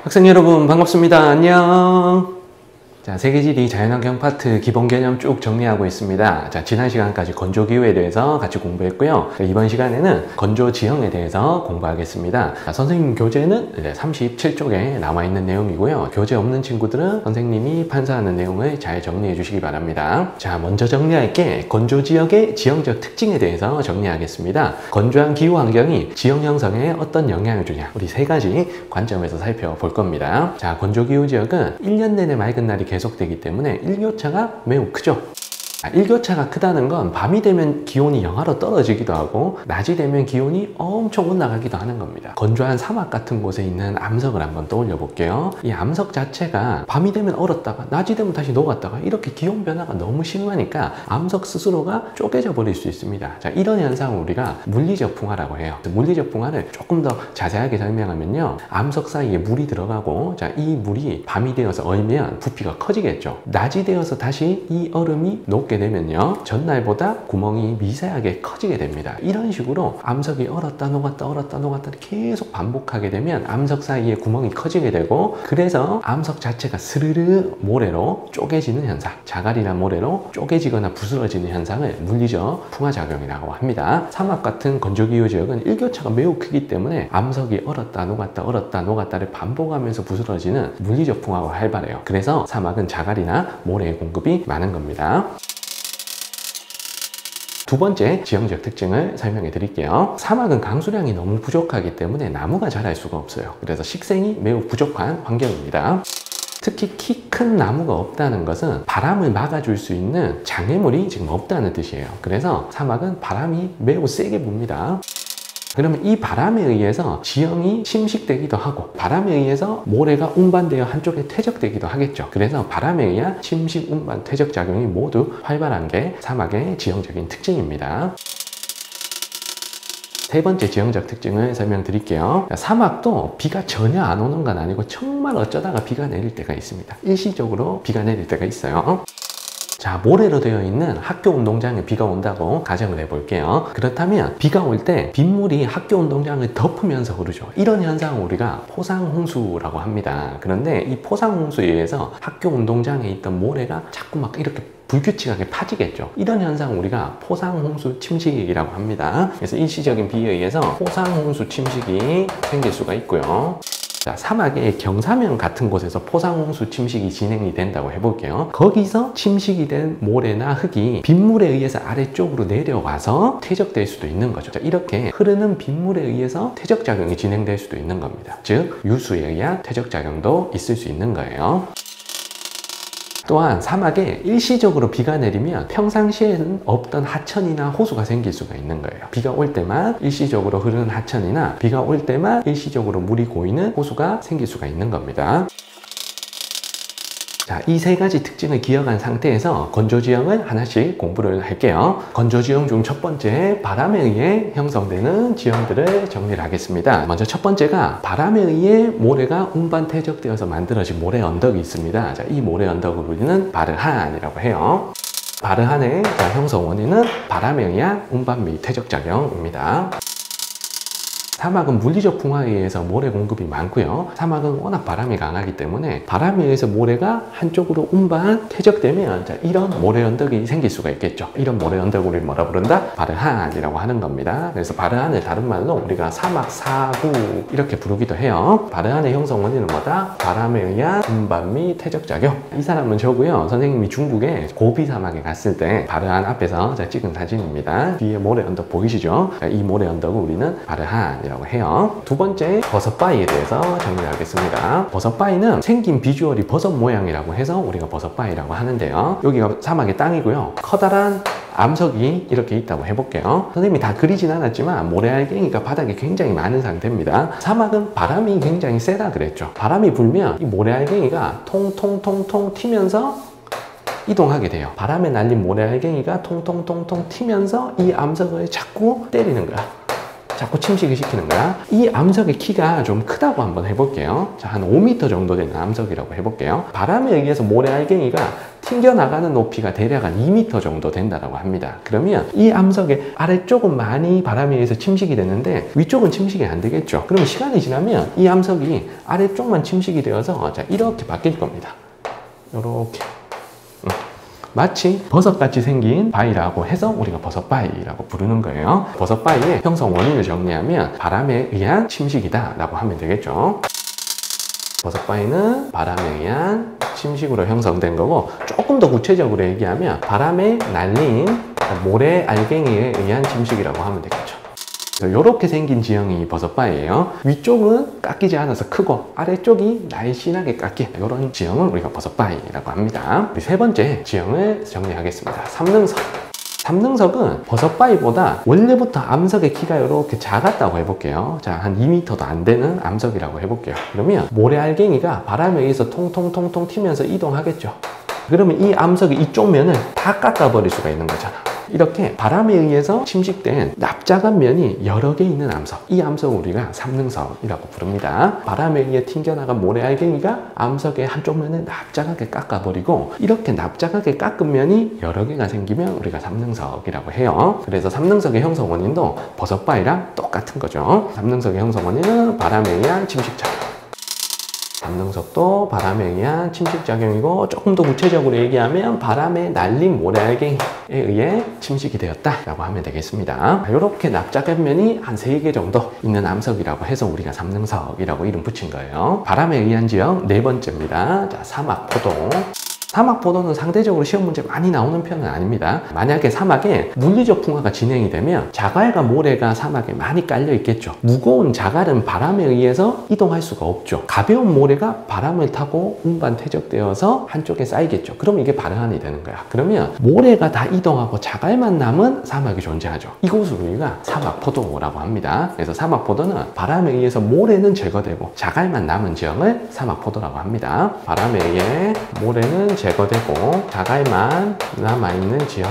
학생 여러분 반갑습니다. 안녕. 자, 세계지리 자연환경 파트 기본 개념 쭉 정리하고 있습니다. 자, 지난 시간까지 건조기후에 대해서 같이 공부했고요. 자, 이번 시간에는 건조지형에 대해서 공부하겠습니다. 자, 선생님 교재는 37쪽에 남아있는 내용이고요. 교재 없는 친구들은 선생님이 판사하는 내용을 잘 정리해 주시기 바랍니다. 자, 먼저 정리할 게 건조지역의 지형적 특징에 대해서 정리하겠습니다. 건조한 기후 환경이 지형 형성에 어떤 영향을 주냐, 우리 세 가지 관점에서 살펴볼 겁니다. 자, 건조기후 지역은 1년 내내 맑은 날이 계속되기 때문에 일교차가 매우 크죠. 일교차가 크다는 건 밤이 되면 기온이 영하로 떨어지기도 하고 낮이 되면 기온이 엄청 올라가기도 하는 겁니다. 건조한 사막 같은 곳에 있는 암석을 한번 떠올려 볼게요. 이 암석 자체가 밤이 되면 얼었다가 낮이 되면 다시 녹았다가 이렇게 기온 변화가 너무 심하니까 암석 스스로가 쪼개져 버릴 수 있습니다. 자, 이런 현상을 우리가 물리적 풍화라고 해요. 물리적 풍화를 조금 더 자세하게 설명하면요, 암석 사이에 물이 들어가고, 자, 이 물이 밤이 되어서 얼면 부피가 커지겠죠. 낮이 되어서 다시 이 얼음이 녹게 되면요, 전날보다 구멍이 미세하게 커지게 됩니다. 이런 식으로 암석이 얼었다 녹았다 얼었다 녹았다 계속 반복하게 되면 암석 사이에 구멍이 커지게 되고, 그래서 암석 자체가 스르르 모래로 쪼개지는 현상, 자갈이나 모래로 쪼개지거나 부스러지는 현상을 물리적 풍화작용이라고 합니다. 사막 같은 건조기후 지역은 일교차가 매우 크기 때문에 암석이 얼었다 녹았다 얼었다 녹았다를 반복하면서 부스러지는 물리적 풍화가 활발해요. 그래서 사막은 자갈이나 모래의 공급이 많은 겁니다. 두 번째 지형적 특징을 설명해 드릴게요. 사막은 강수량이 너무 부족하기 때문에 나무가 자랄 수가 없어요. 그래서 식생이 매우 부족한 환경입니다. 특히 키 큰 나무가 없다는 것은 바람을 막아줄 수 있는 장애물이 지금 없다는 뜻이에요. 그래서 사막은 바람이 매우 세게 붑니다. 그러면 이 바람에 의해서 지형이 침식되기도 하고, 바람에 의해서 모래가 운반되어 한쪽에 퇴적되기도 하겠죠. 그래서 바람에 의한 침식, 운반, 퇴적 작용이 모두 활발한 게 사막의 지형적인 특징입니다. 세 번째 지형적 특징을 설명드릴게요. 사막도 비가 전혀 안 오는 건 아니고 정말 어쩌다가 비가 내릴 때가 있습니다. 일시적으로 비가 내릴 때가 있어요. 자, 모래로 되어 있는 학교 운동장에 비가 온다고 가정을 해볼게요. 그렇다면 비가 올 때 빗물이 학교 운동장을 덮으면서 흐르죠. 이런 현상을 우리가 포상홍수라고 합니다. 그런데 이 포상홍수에 의해서 학교 운동장에 있던 모래가 자꾸 막 이렇게 불규칙하게 파지겠죠. 이런 현상을 우리가 포상홍수 침식이라고 합니다. 그래서 일시적인 비에 의해서 포상홍수 침식이 생길 수가 있고요. 자, 사막의 경사면 같은 곳에서 포상홍수 침식이 진행이 된다고 해볼게요. 거기서 침식이 된 모래나 흙이 빗물에 의해서 아래쪽으로 내려와서 퇴적될 수도 있는 거죠. 자, 이렇게 흐르는 빗물에 의해서 퇴적작용이 진행될 수도 있는 겁니다. 즉, 유수에 의한 퇴적작용도 있을 수 있는 거예요. 또한 사막에 일시적으로 비가 내리면 평상시에는 없던 하천이나 호수가 생길 수가 있는 거예요. 비가 올 때만 일시적으로 흐르는 하천이나 비가 올 때만 일시적으로 물이 고이는 호수가 생길 수가 있는 겁니다. 자, 이 세 가지 특징을 기억한 상태에서 건조지형을 하나씩 공부를 할게요. 건조지형 중 첫 번째, 바람에 의해 형성되는 지형들을 정리를 하겠습니다. 먼저 첫 번째가 바람에 의해 모래가 운반 퇴적되어서 만들어진 모래 언덕이 있습니다. 자, 이 모래 언덕을 우리는 바르한이라고 해요. 바르한의 형성 원인은 바람에 의한 운반 및 퇴적작용입니다. 사막은 물리적 풍화에 의해서 모래 공급이 많고요. 사막은 워낙 바람이 강하기 때문에 바람에 의해서 모래가 한쪽으로 운반, 퇴적되면, 자, 이런 모래 언덕이 생길 수가 있겠죠. 이런 모래 언덕을 우리 뭐라 부른다? 바르한이라고 하는 겁니다. 그래서 바르한을 다른 말로 우리가 사막 사구 이렇게 부르기도 해요. 바르한의 형성 원인은 뭐다? 바람에 의한 운반 및 퇴적작용. 이 사람은 저고요. 선생님이 중국에 고비 사막에 갔을 때 바르한 앞에서 찍은 사진입니다. 뒤에 모래 언덕 보이시죠? 자, 이 모래 언덕을 우리는 바르한 이라고 해요. 두 번째, 버섯바위에 대해서 정리하겠습니다. 버섯바위는 생긴 비주얼이 버섯 모양이라고 해서 우리가 버섯바위라고 하는데요. 여기가 사막의 땅이고요. 커다란 암석이 이렇게 있다고 해볼게요. 선생님이 다 그리진 않았지만 모래알갱이가 바닥에 굉장히 많은 상태입니다. 사막은 바람이 굉장히 세다 그랬죠. 바람이 불면 이 모래알갱이가 통통통통 튀면서 이동하게 돼요. 바람에 날린 모래알갱이가 통통통통 튀면서 이 암석을 자꾸 때리는 거야. 자꾸 침식을 시키는 거야. 이 암석의 키가 좀 크다고 한번 해볼게요. 자, 한 5m 정도 되는 암석이라고 해볼게요. 바람에 의해서 모래알갱이가 튕겨나가는 높이가 대략 한 2m 정도 된다고 합니다. 그러면 이 암석의 아래쪽은 많이 바람에 의해서 침식이 되는데 위쪽은 침식이 안 되겠죠. 그러면 시간이 지나면 이 암석이 아래쪽만 침식이 되어서 자, 이렇게 바뀔 겁니다. 이렇게. 마치 버섯같이 생긴 바위라고 해서 우리가 버섯바위라고 부르는 거예요. 버섯바위의 형성 원인을 정리하면 바람에 의한 침식이다 라고 하면 되겠죠. 버섯바위는 바람에 의한 침식으로 형성된 거고, 조금 더 구체적으로 얘기하면 바람에 날린 모래 알갱이에 의한 침식이라고 하면 되겠죠. 이렇게 생긴 지형이 버섯바위예요. 위쪽은 깎이지 않아서 크고 아래쪽이 날씬하게 깎인 이런 지형을 우리가 버섯바위라고 합니다. 세 번째 지형을 정리하겠습니다. 삼능석. 삼능석은 버섯바위보다 원래부터 암석의 키가 이렇게 작았다고 해볼게요. 자, 한 2m도 안 되는 암석이라고 해볼게요. 그러면 모래알갱이가 바람에 의해서 통통통통 튀면서 이동하겠죠. 그러면 이 암석의 이쪽 면을 다 깎아버릴 수가 있는 거잖아. 이렇게 바람에 의해서 침식된 납작한 면이 여러 개 있는 암석, 이 암석을 우리가 삼능석이라고 부릅니다. 바람에 의해 튕겨나간 모래알갱이가 암석의 한쪽 면을 납작하게 깎아버리고, 이렇게 납작하게 깎은 면이 여러 개가 생기면 우리가 삼능석이라고 해요. 그래서 삼능석의 형성 원인도 버섯바위랑 똑같은 거죠. 삼능석의 형성 원인은 바람에 의한 침식작용. 삼능석도 바람에 의한 침식작용이고, 조금 더 구체적으로 얘기하면 바람에 날린 모래알갱이에 의해 침식이 되었다라고 하면 되겠습니다. 이렇게 납작한 면이 한 3개 정도 있는 암석이라고 해서 우리가 삼능석이라고 이름 붙인 거예요. 바람에 의한 지형 네 번째입니다. 자, 사막포도. 사막포도는 상대적으로 시험 문제 많이 나오는 편은 아닙니다. 만약에 사막에 물리적 풍화가 진행이 되면 자갈과 모래가 사막에 많이 깔려 있겠죠. 무거운 자갈은 바람에 의해서 이동할 수가 없죠. 가벼운 모래가 바람을 타고 운반 퇴적되어서 한쪽에 쌓이겠죠. 그럼 이게 발화안이 되는 거야. 그러면 모래가 다 이동하고 자갈만 남은 사막이 존재하죠. 이곳을 우리가 사막포도라고 합니다. 그래서 사막포도는 바람에 의해서 모래는 제거되고 자갈만 남은 지형을 사막포도라고 합니다. 바람에 의해 모래는 제거되고 자갈만 남아있는 지역,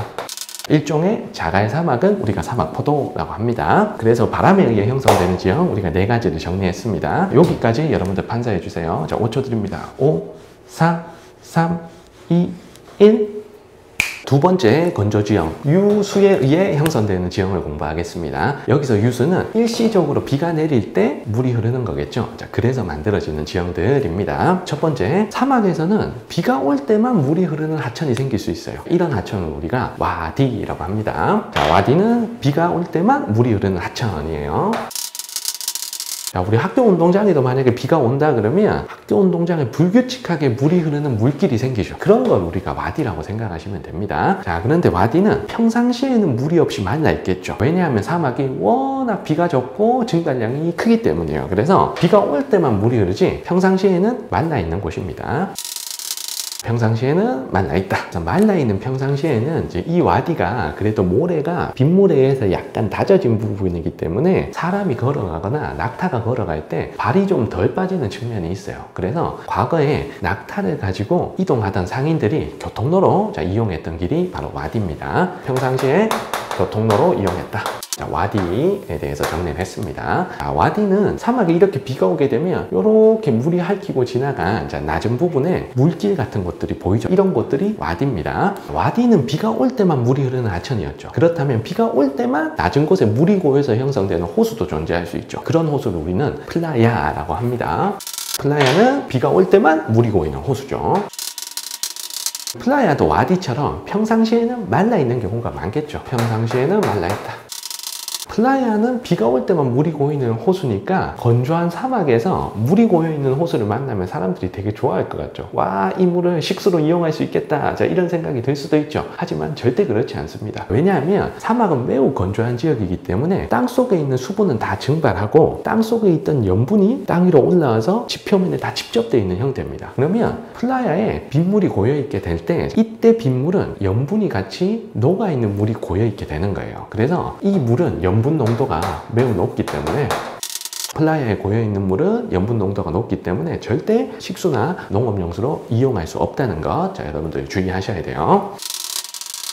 일종의 자갈 사막은 우리가 사막포도라고 합니다. 그래서 바람에 의해 형성되는 지형 우리가 4가지를 정리했습니다. 여기까지 여러분들 판사해 주세요. 자, 5초 드립니다. 5, 4, 3, 2, 1. 두 번째 건조지형, 유수에 의해 형성되는 지형을 공부하겠습니다. 여기서 유수는 일시적으로 비가 내릴 때 물이 흐르는 거겠죠. 자, 그래서 만들어지는 지형들입니다. 첫 번째, 사막에서는 비가 올 때만 물이 흐르는 하천이 생길 수 있어요. 이런 하천을 우리가 와디라고 합니다. 자, 와디는 비가 올 때만 물이 흐르는 하천이에요. 자, 우리 학교 운동장에도 만약에 비가 온다 그러면 학교 운동장에 불규칙하게 물이 흐르는 물길이 생기죠. 그런 걸 우리가 와디라고 생각하시면 됩니다. 자, 그런데 와디는 평상시에는 물이 없이 말라 있겠죠. 왜냐하면 사막이 워낙 비가 적고 증발량이 크기 때문이에요. 그래서 비가 올 때만 물이 흐르지 평상시에는 말라 있는 곳입니다. 평상시에는 말라있다. 말라있는 평상시에는 이제 이 와디가 그래도 모래가 빗물에 의해서 약간 다져진 부분이기 때문에 사람이 걸어가거나 낙타가 걸어갈 때 발이 좀 덜 빠지는 측면이 있어요. 그래서 과거에 낙타를 가지고 이동하던 상인들이 교통로로 이용했던 길이 바로 와디입니다. 평상시에 교통로로 이용했다. 자, 와디에 대해서 정리를 했습니다. 자, 와디는 사막에 이렇게 비가 오게 되면 이렇게 물이 핥히고 지나간 낮은 부분에 물길 같은 곳들이 보이죠. 이런 곳들이 와디입니다. 와디는 비가 올 때만 물이 흐르는 하천이었죠. 그렇다면 비가 올 때만 낮은 곳에 물이 고여서 형성되는 호수도 존재할 수 있죠. 그런 호수를 우리는 플라야라고 합니다. 플라야는 비가 올 때만 물이 고이는 호수죠. 플라야도 와디처럼 평상시에는 말라있는 경우가 많겠죠. 평상시에는 말라있다. 플라야는 비가 올 때만 물이 고이는 호수니까 건조한 사막에서 물이 고여있는 호수를 만나면 사람들이 되게 좋아할 것 같죠. 와, 이 물을 식수로 이용할 수 있겠다. 자, 이런 생각이 들 수도 있죠. 하지만 절대 그렇지 않습니다. 왜냐하면 사막은 매우 건조한 지역이기 때문에 땅 속에 있는 수분은 다 증발하고 땅 속에 있던 염분이 땅 위로 올라와서 지표면에 다 집접되어 있는 형태입니다. 그러면 플라야에 빗물이 고여있게 될 때 이때 빗물은 염분이 같이 녹아있는 물이 고여있게 되는 거예요. 그래서 이 물은 염분 농도가 매우 높기 때문에 플라야에 고여있는 물은 염분 농도가 높기 때문에 절대 식수나 농업용수로 이용할 수 없다는 것, 자, 여러분들 주의하셔야 돼요.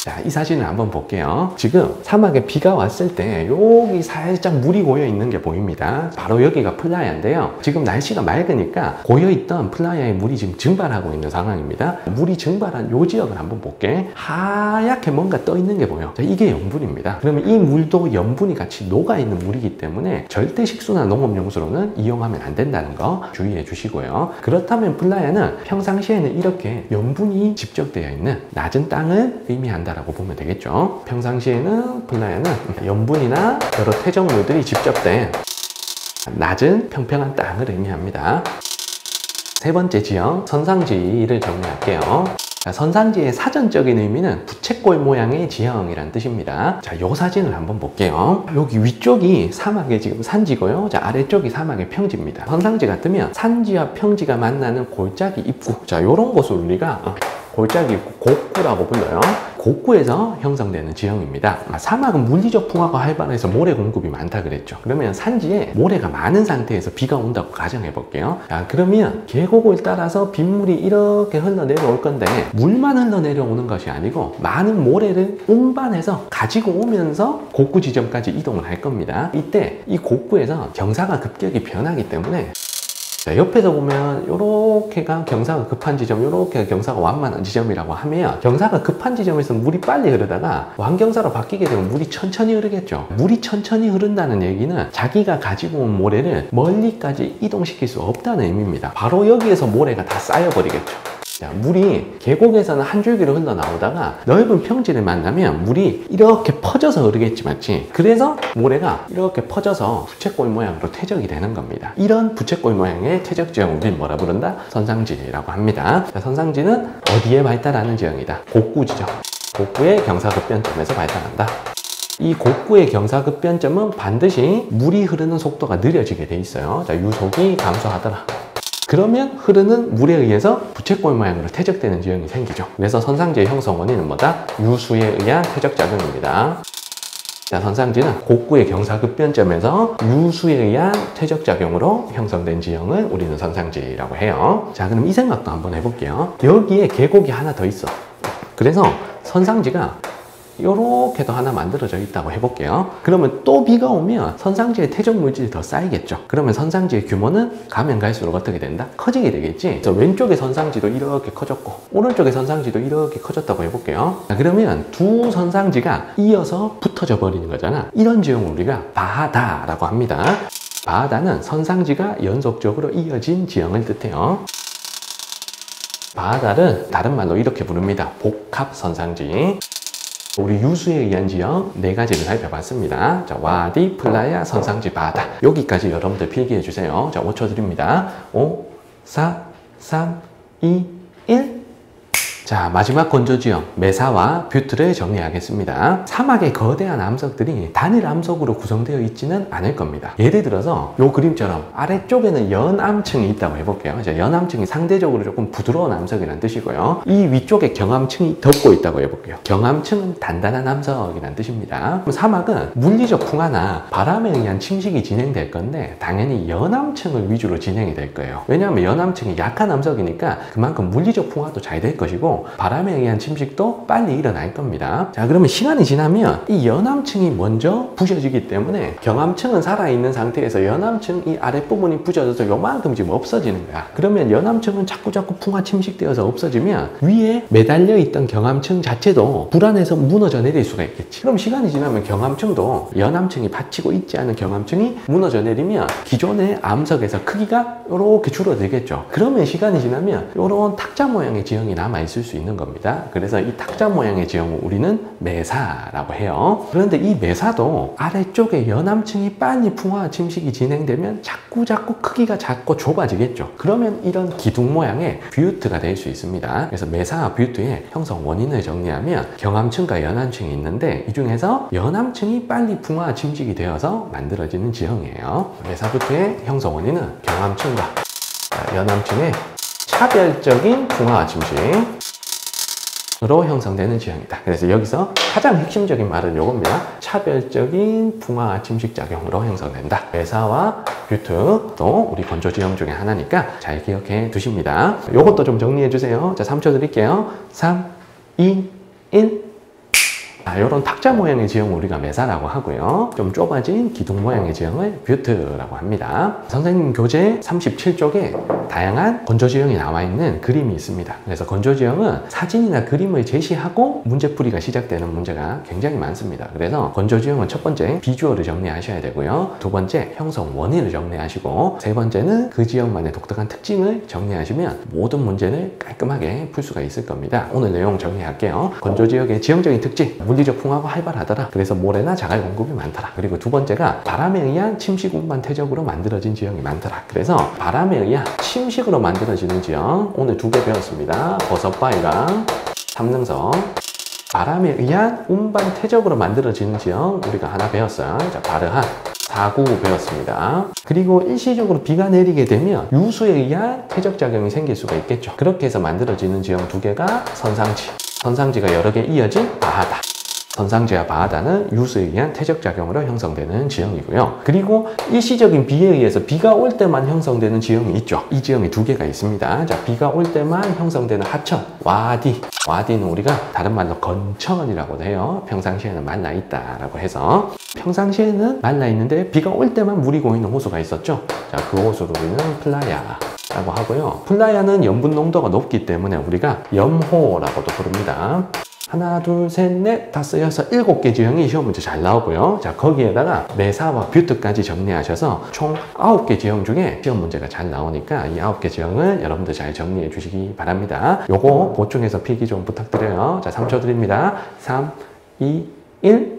자, 이 사진을 한번 볼게요. 지금 사막에 비가 왔을 때 여기 살짝 물이 고여 있는 게 보입니다. 바로 여기가 플라야인데요. 지금 날씨가 맑으니까 고여있던 플라야의 물이 지금 증발하고 있는 상황입니다. 물이 증발한 요 지역을 한번 볼게. 하얗게 뭔가 떠 있는 게 보여. 자, 이게 염분입니다. 그러면 이 물도 염분이 같이 녹아있는 물이기 때문에 절대 식수나 농업용수로는 이용하면 안 된다는 거 주의해 주시고요. 그렇다면 플라야는 평상시에는 이렇게 염분이 집적되어 있는 낮은 땅을 의미한다라고 보면 되겠죠. 평상시에는 플라야는 염분이나 여러 퇴적물들이 집적된 낮은 평평한 땅을 의미합니다. 세 번째 지형, 선상지를 정리할게요. 자, 선상지의 사전적인 의미는 부채꼴 모양의 지형이란 뜻입니다. 자, 요 사진을 한번 볼게요. 여기 위쪽이 사막의 지금 산지고요. 자, 아래쪽이 사막의 평지입니다. 선상지 같으면 산지와 평지가 만나는 골짜기 입구. 자, 요런 곳을 우리가 골짜기 입구, 곡구라고 불러요. 곡구에서 형성되는 지형입니다. 사막은 물리적 풍화가 활발해서 모래 공급이 많다 그랬죠. 그러면 산지에 모래가 많은 상태에서 비가 온다고 가정해 볼게요. 자, 그러면 계곡을 따라서 빗물이 이렇게 흘러내려올 건데 물만 흘러내려오는 것이 아니고 많은 모래를 운반해서 가지고 오면서 곡구 지점까지 이동을 할 겁니다. 이때 이 곡구에서 경사가 급격히 변하기 때문에 자, 옆에서 보면 요렇게가 경사가 급한 지점, 요렇게가 경사가 완만한 지점이라고 하면 경사가 급한 지점에서 물이 빨리 흐르다가 완경사로 바뀌게 되면 물이 천천히 흐르겠죠. 물이 천천히 흐른다는 얘기는 자기가 가지고 온 모래를 멀리까지 이동시킬 수 없다는 의미입니다. 바로 여기에서 모래가 다 쌓여버리겠죠. 자, 물이 계곡에서는 한 줄기로 흘러나오다가 넓은 평지를 만나면 물이 이렇게 퍼져서 흐르겠지, 맞지? 그래서 모래가 이렇게 퍼져서 부채꼴 모양으로 퇴적이 되는 겁니다. 이런 부채꼴 모양의 퇴적 지형을 우리는 뭐라 부른다? 선상지라고 합니다. 자, 선상지는 어디에 발달하는 지형이다? 곡구 지점. 곡구의 경사급변점에서 발달한다. 이 곡구의 경사급변점은 반드시 물이 흐르는 속도가 느려지게 돼 있어요. 자, 유속이 감소하더라. 그러면 흐르는 물에 의해서 부채꼴 모양으로 퇴적되는 지형이 생기죠. 그래서 선상지의 형성 원인은 뭐다? 유수에 의한 퇴적작용입니다. 자, 선상지는 곡구의 경사급변점에서 유수에 의한 퇴적작용으로 형성된 지형을 우리는 선상지라고 해요. 자, 그럼 이 생각도 한번 해볼게요. 여기에 계곡이 하나 더 있어. 그래서 선상지가 요렇게도 하나 만들어져 있다고 해볼게요. 그러면 또 비가 오면 선상지에 퇴적 물질이 더 쌓이겠죠. 그러면 선상지의 규모는 가면 갈수록 어떻게 된다? 커지게 되겠지. 그래서 왼쪽의 선상지도 이렇게 커졌고 오른쪽의 선상지도 이렇게 커졌다고 해볼게요. 자, 그러면 두 선상지가 이어서 붙어져 버리는 거잖아. 이런 지형을 우리가 바하다라고 합니다. 바하다는 선상지가 연속적으로 이어진 지형을 뜻해요. 바하다를 다른 말로 이렇게 부릅니다. 복합선상지. 우리 유수에 의한 지형 4가지를 살펴봤습니다. 자, 와디, 플라야, 선상지, 바하다. 여기까지 여러분들 필기해 주세요. 자, 5초 드립니다. 5, 4, 3, 2, 1. 자, 마지막 건조지형 메사와 뷰트를 정리하겠습니다. 사막의 거대한 암석들이 단일 암석으로 구성되어 있지는 않을 겁니다. 예를 들어서 이 그림처럼 아래쪽에는 연암층이 있다고 해볼게요. 자, 연암층이 상대적으로 조금 부드러운 암석이라는 뜻이고요. 이 위쪽에 경암층이 덮고 있다고 해볼게요. 경암층은 단단한 암석이라는 뜻입니다. 사막은 물리적 풍화나 바람에 의한 침식이 진행될 건데 당연히 연암층을 위주로 진행이 될 거예요. 왜냐하면 연암층이 약한 암석이니까 그만큼 물리적 풍화도 잘 될 것이고 바람에 의한 침식도 빨리 일어날 겁니다. 자, 그러면 시간이 지나면 이 연암층이 먼저 부셔지기 때문에 경암층은 살아있는 상태에서 연암층 이 아랫부분이 부셔져서 요만큼 지금 없어지는 거야. 그러면 연암층은 자꾸자꾸 풍화 침식되어서 없어지면 위에 매달려 있던 경암층 자체도 불안해서 무너져 내릴 수가 있겠지. 그럼 시간이 지나면 경암층도 연암층이 받치고 있지 않은 경암층이 무너져 내리면 기존의 암석에서 크기가 이렇게 줄어들겠죠. 그러면 시간이 지나면 이런 탁자 모양의 지형이 남아있을 수 있는 겁니다. 그래서 이 탁자 모양의 지형을 우리는 메사라고 해요. 그런데 이 메사도 아래쪽에 연암층이 빨리 풍화 침식이 진행되면 자꾸 크기가 작고 좁아지겠죠. 그러면 이런 기둥 모양의 뷰트가 될 수 있습니다. 그래서 메사와 뷰트의 형성 원인을 정리하면 경암층과 연암층이 있는데 이 중에서 연암층이 빨리 풍화 침식이 되어서 만들어지는 지형이에요. 메사 뷰트의 형성 원인은 경암층과 연암층의 차별적인 풍화 침식 으로 형성되는 지형이다. 그래서 여기서 가장 핵심적인 말은 이겁니다. 차별적인 풍화 침식 작용으로 형성된다. 메사와 뷰트도 우리 건조 지형 중에 하나니까 잘 기억해 두십니다. 이것도 좀 정리해 주세요. 자, 3초 드릴게요. 3, 2, 1. 이런 탁자 모양의 지형을 우리가 메사라고 하고요. 좀 좁아진 기둥 모양의 지형을 뷰트라고 합니다. 선생님 교재 37쪽에 다양한 건조 지형이 나와 있는 그림이 있습니다. 그래서 건조 지형은 사진이나 그림을 제시하고 문제풀이가 시작되는 문제가 굉장히 많습니다. 그래서 건조 지형은 첫 번째 비주얼을 정리하셔야 되고요. 두 번째 형성 원인을 정리하시고, 세 번째는 그 지역만의 독특한 특징을 정리하시면 모든 문제를 깔끔하게 풀 수가 있을 겁니다. 오늘 내용 정리할게요. 건조 지역의 지형적인 특징, 물리적 풍화가 활발하더라. 그래서 모래나 자갈 공급이 많더라. 그리고 두 번째가 바람에 의한 침식 운반 퇴적으로 만들어진 지형이 많더라. 그래서 바람에 의한 침식으로 만들어지는 지형 오늘 2개 배웠습니다. 버섯바위랑 삼능선. 바람에 의한 운반 퇴적으로 만들어지는 지형 우리가 하나 배웠어요. 자, 바르한 4구 배웠습니다. 그리고 일시적으로 비가 내리게 되면 유수에 의한 퇴적작용이 생길 수가 있겠죠. 그렇게 해서 만들어지는 지형 2개가 선상지. 선상지가 여러 개 이어진 바하다. 선상지와 바하다는 유수에 의한 퇴적작용으로 형성되는 지형이고요. 그리고 일시적인 비에 의해서 비가 올 때만 형성되는 지형이 있죠. 이 지형이 2개가 있습니다. 자, 비가 올 때만 형성되는 하천, 와디. 와디는 우리가 다른 말로 건천이라고 해요. 평상시에는 말라있다라고 해서. 평상시에는 말라있는데 비가 올 때만 물이 고이는 호수가 있었죠. 자, 그 호수를 우리는 플라야 라고 하고요. 플라야는 염분 농도가 높기 때문에 우리가 염호라고도 부릅니다. 하나, 둘, 셋, 넷, 다섯, 여섯, 7개 지형이 시험 문제 잘 나오고요. 자, 거기에다가 메사와 뷰트까지 정리하셔서 총 9개 지형 중에 시험 문제가 잘 나오니까 이 9개 지형을 여러분들 잘 정리해 주시기 바랍니다. 요거 보충해서 필기 좀 부탁드려요. 자, 3초 드립니다. 3, 2, 1.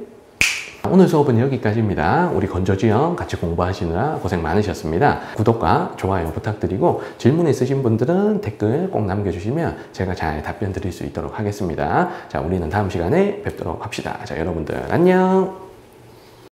오늘 수업은 여기까지입니다. 우리 건조지형 같이 공부하시느라 고생 많으셨습니다. 구독과 좋아요 부탁드리고, 질문 있으신 분들은 댓글 꼭 남겨주시면 제가 잘 답변 드릴 수 있도록 하겠습니다. 자, 우리는 다음 시간에 뵙도록 합시다. 자, 여러분들 안녕.